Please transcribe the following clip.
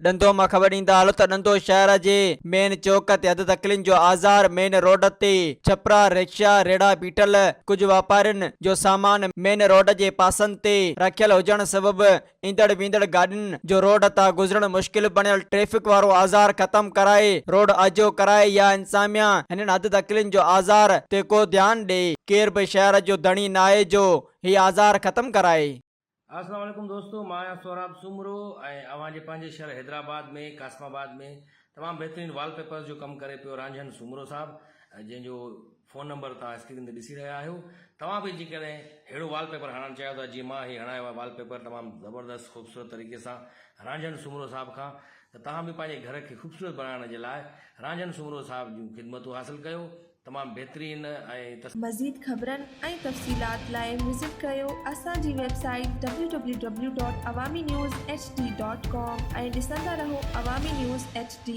ॾंदो मां ख़बर ॾींदा हलो त ॾंदो शहर जे मेन चौक ते अधु तकलीन जो आज़ार मेन रोड ते छपरा रिक्शा रेड़ा बीठल कुझु वापारियुनि जो सामान मेन रोड जे पासनि ते रखियल हुजण सबबि ईंदड़ वींदड़ गाॾियुनि जो रोड तां गुज़रण मुश्किल बणियल ट्रैफिक वारो आज़ार ख़त्म कराए रोड आजो कराए या इंसामिया हिननि अधु तकलीन जो आज़ार ते को ध्यानु ॾे केर बि शहर जो धणी नाहे जो ही आज़ार ख़त्म कराए। अस्सलाम वालेकुम दोस्तों, मां आहियां सोराब सुमरो ऐं अवांजे पंहिंजे शहर हैदराबाद में कासमाबाद में तमामु बहितरीनु वॉलपेपर जो कमु करे पियो रांझन सुमरो साहब, जंहिंजो फ़ोन नंबर तव्हां स्क्रीन ते ॾिसी रहिया आहियो। तव्हां बि जेकॾहिं अहिड़ो वॉलपेपर हणणु चाहियो था जीअं मां ही हणायो आहे वॉलपेपर तमामु ज़बरदस्त ख़ूबसूरत तरीक़े सां रांझन सुमरो साहब खां, त तव्हां बि पंहिंजे घर खे ख़ूबसूरत बणाइण जे लाइ रांझन सुमरो साहब जूं ख़िदमतूं हासिलु कयो। तमामु बहितरीनु ऐं मज़ीद ख़बरनि ऐं तफ़सीलात लाइ विज़िट कयो असांजी वेबसाइट www.awamiNewsHD.com ऐं ॾिसंदा रहो अवामी न्यूज़ HD।